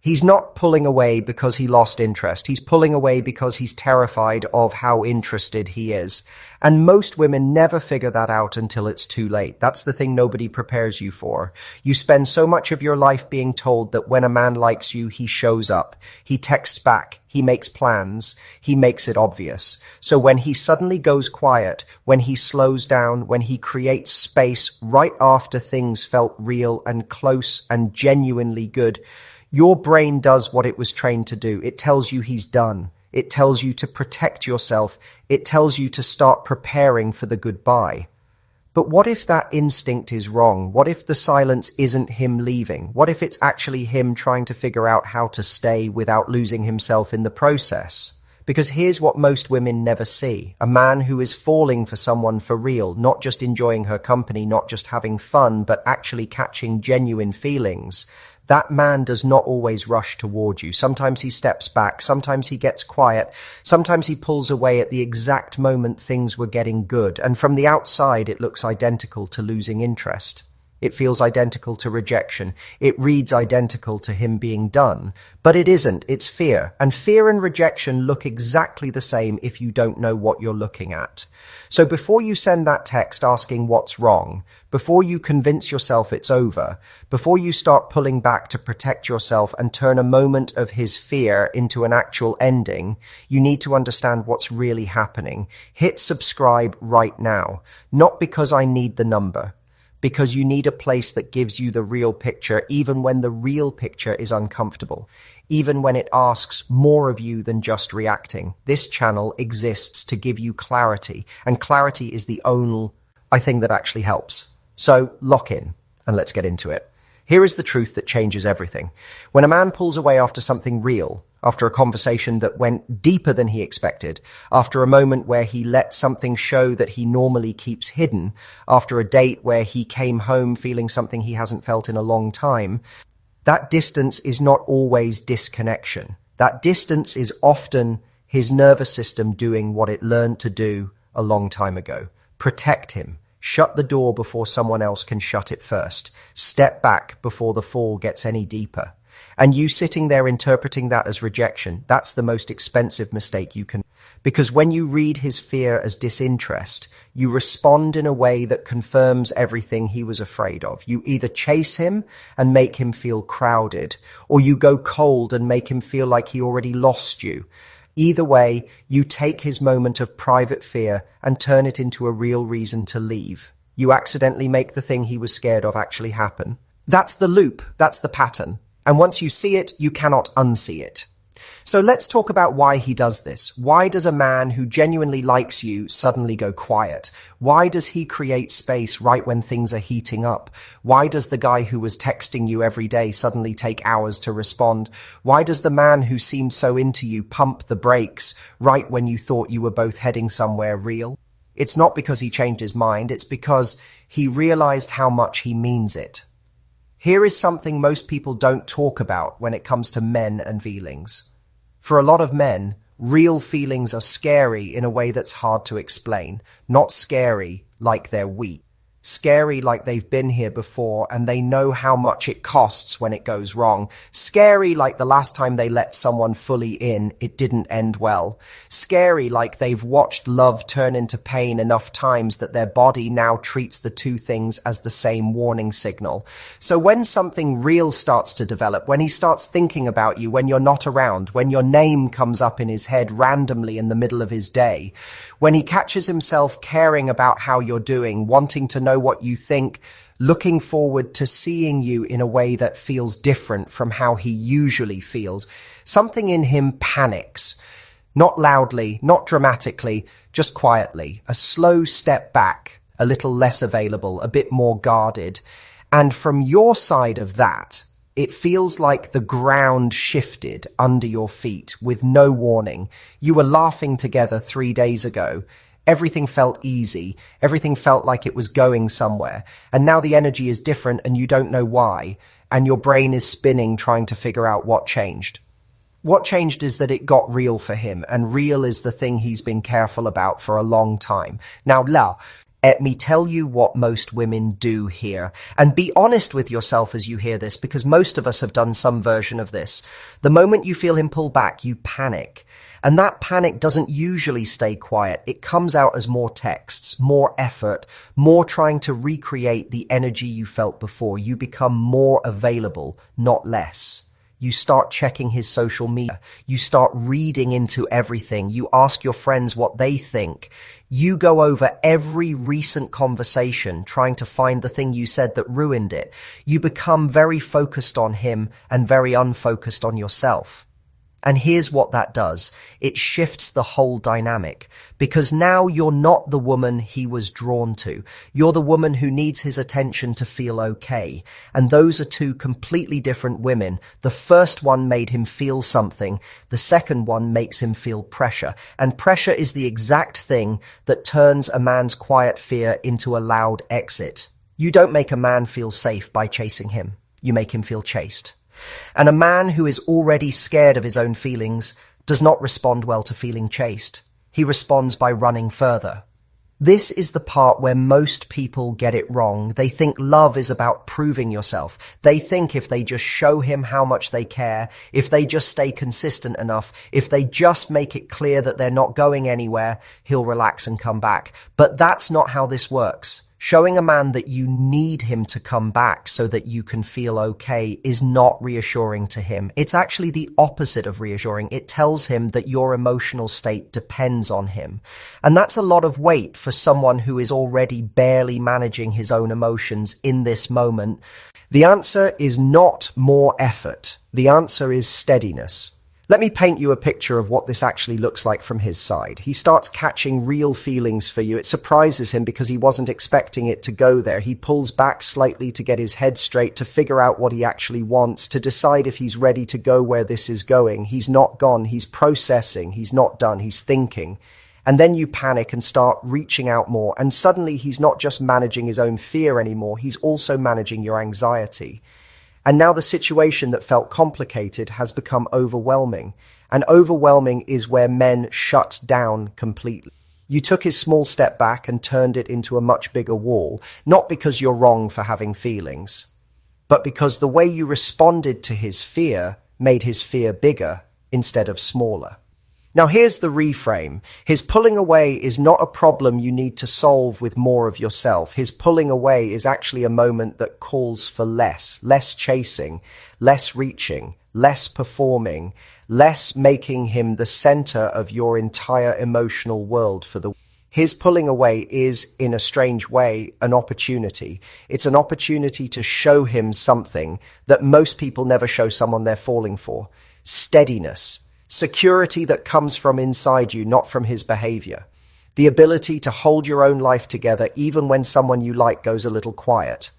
He's not pulling away because he lost interest. He's pulling away because he's terrified of how interested he is. And most women never figure that out until it's too late. That's the thing nobody prepares you for. You spend so much of your life being told that when a man likes you, he shows up. He texts back. He makes plans. He makes it obvious. So when he suddenly goes quiet, when he slows down, when he creates space right after things felt real and close and genuinely good, your brain does what it was trained to do. It tells you he's done. It tells you to protect yourself. It tells you to start preparing for the goodbye. But what if that instinct is wrong? What if the silence isn't him leaving? What if it's actually him trying to figure out how to stay without losing himself in the process? Because here's what most women never see. A man who is falling for someone for real, not just enjoying her company, not just having fun, but actually catching genuine feelings. That man does not always rush toward you. Sometimes he steps back. Sometimes he gets quiet. Sometimes he pulls away at the exact moment things were getting good. And from the outside, it looks identical to losing interest. It feels identical to rejection. It reads identical to him being done. But it isn't. It's fear. And fear and rejection look exactly the same if you don't know what you're looking at. So before you send that text asking what's wrong, before you convince yourself it's over, before you start pulling back to protect yourself and turn a moment of his fear into an actual ending, you need to understand what's really happening. Hit subscribe right now. Not because I need the number, because you need a place that gives you the real picture, even when the real picture is uncomfortable, even when it asks more of you than just reacting. This channel exists to give you clarity, and clarity is the only thing that actually helps. So lock in, and let's get into it. Here is the truth that changes everything. When a man pulls away after something real, after a conversation that went deeper than he expected, after a moment where he let something show that he normally keeps hidden, after a date where he came home feeling something he hasn't felt in a long time, that distance is not always disconnection. That distance is often his nervous system doing what it learned to do a long time ago. Protect him. Shut the door before someone else can shut it first. Step back before the fall gets any deeper. And you sitting there interpreting that as rejection, that's the most expensive mistake you can. Because when you read his fear as disinterest, you respond in a way that confirms everything he was afraid of. You either chase him and make him feel crowded, or you go cold and make him feel like he already lost you. Either way, you take his moment of private fear and turn it into a real reason to leave. You accidentally make the thing he was scared of actually happen. That's the loop. That's the pattern. And once you see it, you cannot unsee it. So let's talk about why he does this. Why does a man who genuinely likes you suddenly go quiet? Why does he create space right when things are heating up? Why does the guy who was texting you every day suddenly take hours to respond? Why does the man who seemed so into you pump the brakes right when you thought you were both heading somewhere real? It's not because he changed his mind. It's because he realized how much he means it. Here is something most people don't talk about when it comes to men and feelings. For a lot of men, real feelings are scary in a way that's hard to explain. Not scary like they're weak. Scary like they've been here before and they know how much it costs when it goes wrong. Scary like the last time they let someone fully in, it didn't end well. Scary like they've watched love turn into pain enough times that their body now treats the two things as the same warning signal. So when something real starts to develop, when he starts thinking about you when you're not around, when your name comes up in his head randomly in the middle of his day, when he catches himself caring about how you're doing, wanting to know what you think, looking forward to seeing you in a way that feels different from how he usually feels, something in him panics. Not loudly, not dramatically, just quietly. A slow step back, a little less available, a bit more guarded. And from your side of that, it feels like the ground shifted under your feet with no warning. You were laughing together 3 days ago. Everything felt easy. Everything felt like it was going somewhere. And now the energy is different and you don't know why. And your brain is spinning trying to figure out what changed. What changed is that it got real for him, and real is the thing he's been careful about for a long time. Now, Let me tell you what most women do here. And be honest with yourself as you hear this, because most of us have done some version of this. The moment you feel him pull back, you panic. And that panic doesn't usually stay quiet. It comes out as more texts, more effort, more trying to recreate the energy you felt before. You become more available, not less. You start checking his social media. You start reading into everything. You ask your friends what they think. You go over every recent conversation, trying to find the thing you said that ruined it. You become very focused on him and very unfocused on yourself. And here's what that does. It shifts the whole dynamic, because now you're not the woman he was drawn to. You're the woman who needs his attention to feel okay. And those are two completely different women. The first one made him feel something. The second one makes him feel pressure. And pressure is the exact thing that turns a man's quiet fear into a loud exit. You don't make a man feel safe by chasing him. You make him feel chased. And a man who is already scared of his own feelings does not respond well to feeling chased. He responds by running further. This is the part where most people get it wrong. They think love is about proving yourself. They think if they just show him how much they care, if they just stay consistent enough, if they just make it clear that they're not going anywhere, he'll relax and come back. But that's not how this works. Showing a man that you need him to come back so that you can feel okay is not reassuring to him. It's actually the opposite of reassuring. It tells him that your emotional state depends on him. And that's a lot of weight for someone who is already barely managing his own emotions in this moment. The answer is not more effort. The answer is steadiness. Let me paint you a picture of what this actually looks like from his side. He starts catching real feelings for you. It surprises him because he wasn't expecting it to go there. He pulls back slightly to get his head straight, to figure out what he actually wants, to decide if he's ready to go where this is going. He's not gone. He's processing. He's not done. He's thinking. And then you panic and start reaching out more. And suddenly he's not just managing his own fear anymore. He's also managing your anxiety. And now the situation that felt complicated has become overwhelming. And overwhelming is where men shut down completely. You took his small step back and turned it into a much bigger wall, not because you're wrong for having feelings, but because the way you responded to his fear made his fear bigger instead of smaller. Now here's the reframe. His pulling away is not a problem you need to solve with more of yourself. His pulling away is actually a moment that calls for less chasing, less reaching, less performing, less making him the center of your entire emotional world for the His pulling away is, in a strange way, an opportunity. It's an opportunity to show him something that most people never show someone they're falling for. Steadiness. Security that comes from inside you, not from his behavior. The ability to hold your own life together even when someone you like goes a little quiet.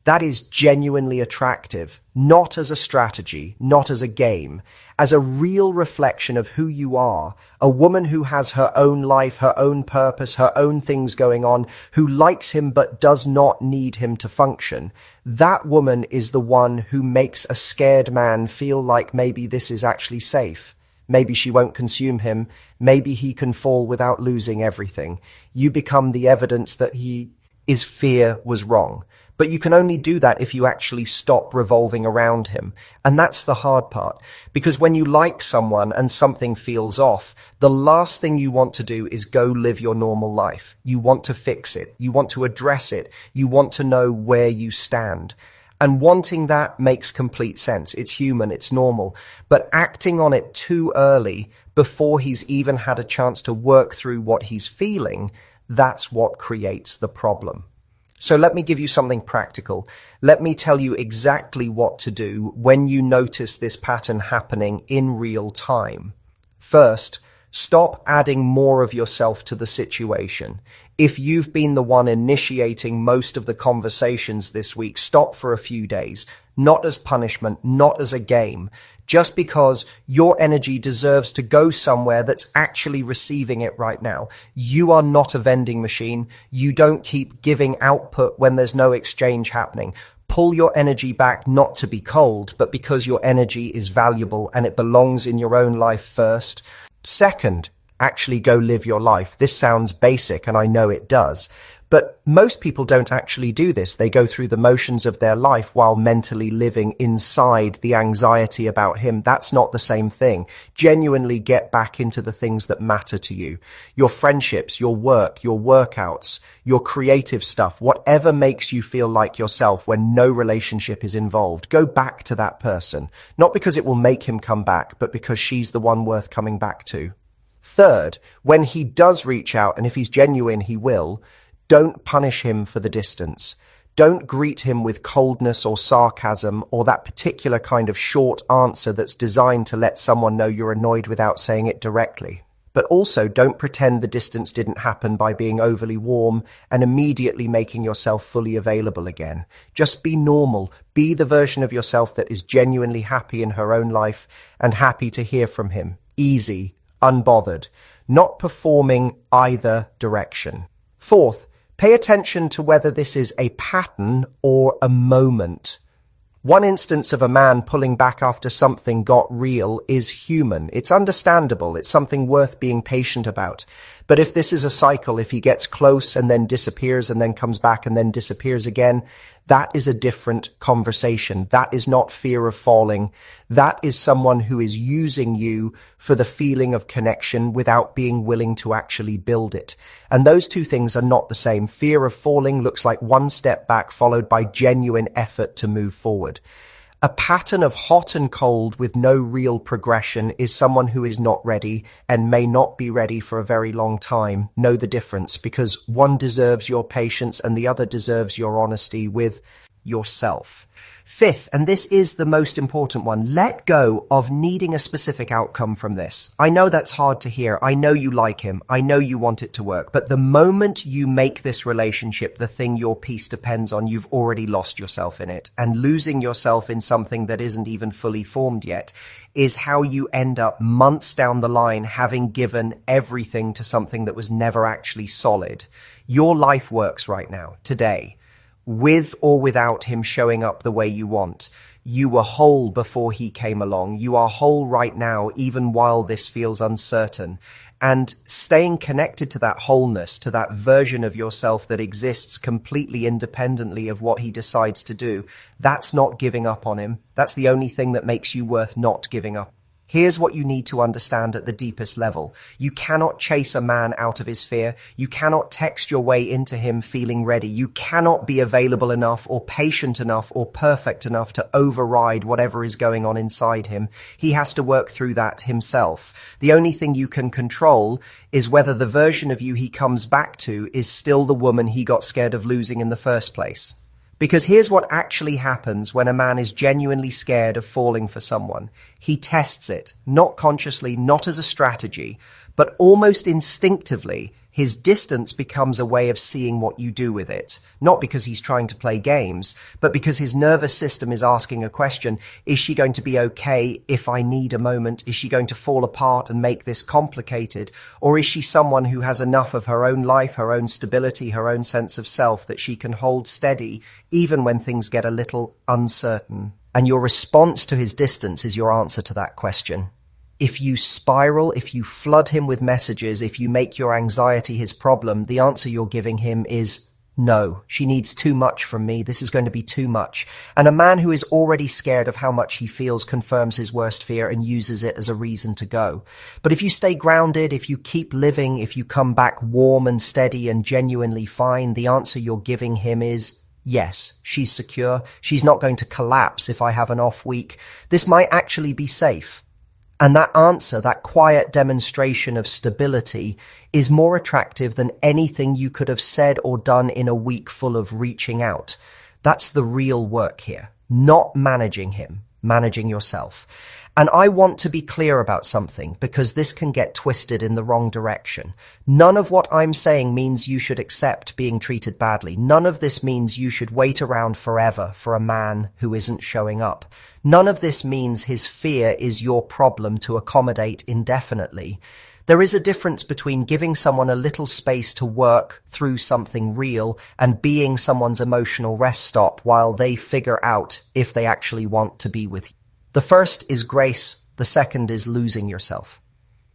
That is genuinely attractive, not as a strategy, not as a game, as a real reflection of who you are. A woman who has her own life, her own purpose, her own things going on, who likes him but does not need him to function. That woman is the one who makes a scared man feel like maybe this is actually safe. Maybe she won't consume him. Maybe he can fall without losing everything. You become the evidence that his fear was wrong. But you can only do that if you actually stop revolving around him. And that's the hard part. Because when you like someone and something feels off, the last thing you want to do is go live your normal life. You want to fix it. You want to address it. You want to know where you stand. And wanting that makes complete sense. It's human, it's normal. But acting on it too early, before he's even had a chance to work through what he's feeling, that's what creates the problem. So let me give you something practical. Let me tell you exactly what to do when you notice this pattern happening in real time. First, stop adding more of yourself to the situation. If you've been the one initiating most of the conversations this week, stop for a few days, not as punishment, not as a game, just because your energy deserves to go somewhere that's actually receiving it right now. You are not a vending machine. You don't keep giving output when there's no exchange happening. Pull your energy back not to be cold, but because your energy is valuable and it belongs in your own life first. Second, actually go live your life. This sounds basic, and I know it does. But most people don't actually do this. They go through the motions of their life while mentally living inside the anxiety about him. That's not the same thing. Genuinely get back into the things that matter to you. Your friendships, your work, your workouts, your creative stuff, whatever makes you feel like yourself when no relationship is involved. Go back to that person. Not because it will make him come back, but because she's the one worth coming back to. Third, when he does reach out, and if he's genuine, he will, don't punish him for the distance. Don't greet him with coldness or sarcasm or that particular kind of short answer that's designed to let someone know you're annoyed without saying it directly. But also don't pretend the distance didn't happen by being overly warm and immediately making yourself fully available again. Just be normal. Be the version of yourself that is genuinely happy in her own life and happy to hear from him. Easy, unbothered, not performing either direction. Fourth, pay attention to whether this is a pattern or a moment. One instance of a man pulling back after something got real is human. It's understandable. It's something worth being patient about. But if this is a cycle, if he gets close and then disappears and then comes back and then disappears again, that is a different conversation. That is not fear of falling. That is someone who is using you for the feeling of connection without being willing to actually build it. And those two things are not the same. Fear of falling looks like one step back followed by genuine effort to move forward. A pattern of hot and cold with no real progression is someone who is not ready and may not be ready for a very long time. Know the difference, because one deserves your patience and the other deserves your honesty with yourself. Fifth, and this is the most important one, let go of needing a specific outcome from this. I know that's hard to hear. I know you like him. I know you want it to work. But the moment you make this relationship the thing your peace depends on, you've already lost yourself in it. And losing yourself in something that isn't even fully formed yet is how you end up months down the line having given everything to something that was never actually solid. Your life works right now, today, with or without him showing up the way you want. You were whole before he came along. You are whole right now, even while this feels uncertain. And staying connected to that wholeness, to that version of yourself that exists completely independently of what he decides to do, that's not giving up on him. That's the only thing that makes you worth not giving up. Here's what you need to understand at the deepest level. You cannot chase a man out of his fear. You cannot text your way into him feeling ready. You cannot be available enough or patient enough or perfect enough to override whatever is going on inside him. He has to work through that himself. The only thing you can control is whether the version of you he comes back to is still the woman he got scared of losing in the first place. Because here's what actually happens when a man is genuinely scared of falling for someone. He tests it, not consciously, not as a strategy, but almost instinctively. His distance becomes a way of seeing what you do with it. Not because he's trying to play games, but because his nervous system is asking a question. Is she going to be okay if I need a moment? Is she going to fall apart and make this complicated? Or is she someone who has enough of her own life, her own stability, her own sense of self that she can hold steady even when things get a little uncertain? And your response to his distance is your answer to that question. If you spiral, if you flood him with messages, if you make your anxiety his problem, the answer you're giving him is no. She needs too much from me. This is going to be too much. And a man who is already scared of how much he feels confirms his worst fear and uses it as a reason to go. But if you stay grounded, if you keep living, if you come back warm and steady and genuinely fine, the answer you're giving him is yes, she's secure. She's not going to collapse if I have an off week. This might actually be safe. And that answer, that quiet demonstration of stability, is more attractive than anything you could have said or done in a week full of reaching out. That's the real work here. Not managing him, managing yourself. And I want to be clear about something because this can get twisted in the wrong direction. None of what I'm saying means you should accept being treated badly. None of this means you should wait around forever for a man who isn't showing up. None of this means his fear is your problem to accommodate indefinitely. There is a difference between giving someone a little space to work through something real and being someone's emotional rest stop while they figure out if they actually want to be with you. The first is grace. The second is losing yourself.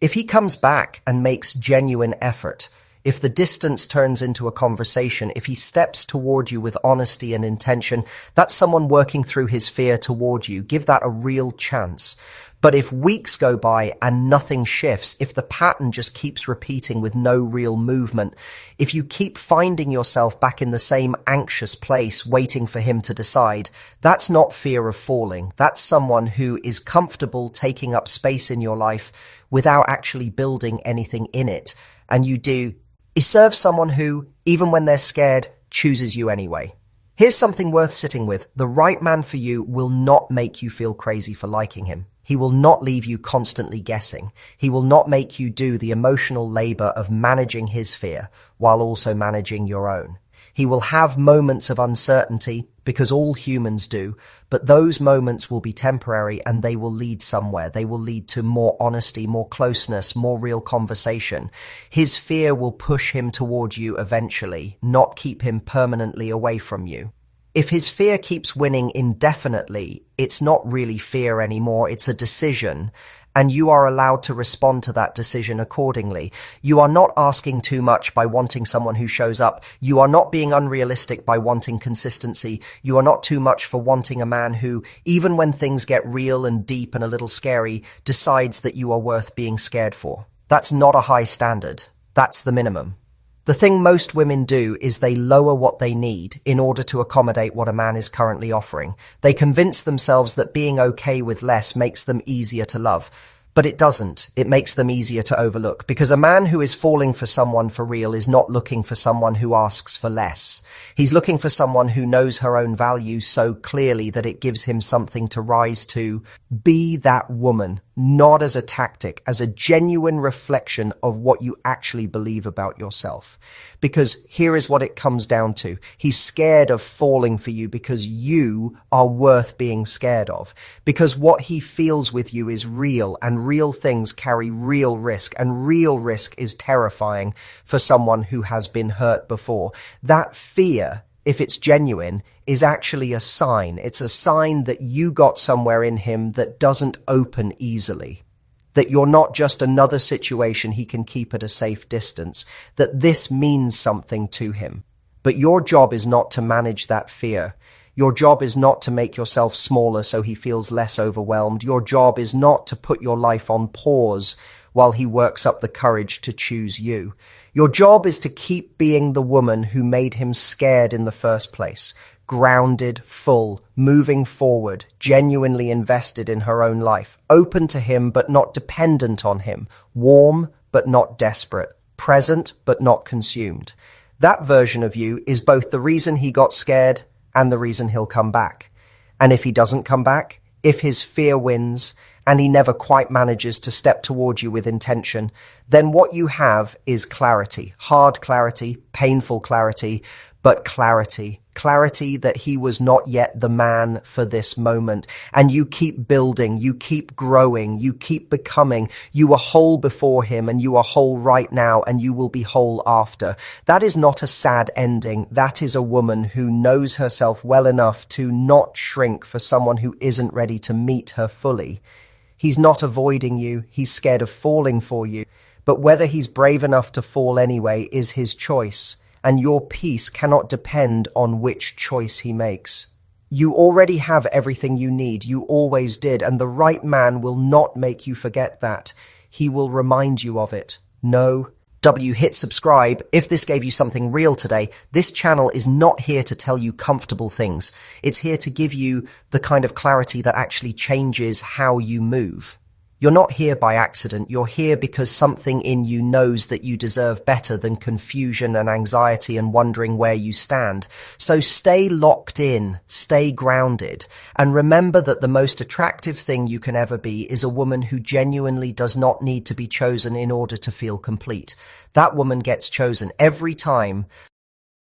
If he comes back and makes genuine effort, if the distance turns into a conversation, if he steps toward you with honesty and intention, that's someone working through his fear toward you. Give that a real chance. But if weeks go by and nothing shifts, if the pattern just keeps repeating with no real movement, if you keep finding yourself back in the same anxious place waiting for him to decide, that's not fear of falling. That's someone who is comfortable taking up space in your life without actually building anything in it. And you do is serve someone who, even when they're scared, chooses you anyway. Here's something worth sitting with. The right man for you will not make you feel crazy for liking him. He will not leave you constantly guessing. He will not make you do the emotional labor of managing his fear while also managing your own. He will have moments of uncertainty, because all humans do, but those moments will be temporary and they will lead somewhere. They will lead to more honesty, more closeness, more real conversation. His fear will push him toward you eventually, not keep him permanently away from you. If his fear keeps winning indefinitely, it's not really fear anymore, it's a decision, and you are allowed to respond to that decision accordingly. You are not asking too much by wanting someone who shows up. You are not being unrealistic by wanting consistency. You are not too much for wanting a man who, even when things get real and deep and a little scary, decides that you are worth being scared for. That's not a high standard. That's the minimum. The thing most women do is they lower what they need in order to accommodate what a man is currently offering. They convince themselves that being okay with less makes them easier to love. But it doesn't. It makes them easier to overlook, because a man who is falling for someone for real is not looking for someone who asks for less. He's looking for someone who knows her own value so clearly that it gives him something to rise to. Be that woman, not as a tactic, as a genuine reflection of what you actually believe about yourself. Because here is what it comes down to. He's scared of falling for you because you are worth being scared of. Because what he feels with you is real, and real things carry real risk, and real risk is terrifying for someone who has been hurt before. That fear, if it's genuine, is actually a sign. It's a sign that you got somewhere in him that doesn't open easily. That you're not just another situation he can keep at a safe distance. That this means something to him. But your job is not to manage that fear. Your job is not to make yourself smaller so he feels less overwhelmed. Your job is not to put your life on pause while he works up the courage to choose you. Your job is to keep being the woman who made him scared in the first place. Grounded, full, moving forward, genuinely invested in her own life, open to him but not dependent on him, warm but not desperate, present but not consumed. That version of you is both the reason he got scared and the reason he'll come back. And if he doesn't come back, if his fear wins, and he never quite manages to step toward you with intention, then what you have is clarity. Hard clarity, painful clarity, but clarity. Clarity that he was not yet the man for this moment. And you keep building, you keep growing, you keep becoming. You are whole before him, and you are whole right now, and you will be whole after. That is not a sad ending. That is a woman who knows herself well enough to not shrink for someone who isn't ready to meet her fully. He's not avoiding you. He's scared of falling for you. But whether he's brave enough to fall anyway is his choice. And your peace cannot depend on which choice he makes. You already have everything you need. You always did. And the right man will not make you forget that. He will remind you of it. No. Hit subscribe. If this gave you something real today, this channel is not here to tell you comfortable things. It's here to give you the kind of clarity that actually changes how you move. You're not here by accident. You're here because something in you knows that you deserve better than confusion and anxiety and wondering where you stand. So stay locked in, stay grounded, and remember that the most attractive thing you can ever be is a woman who genuinely does not need to be chosen in order to feel complete. That woman gets chosen every time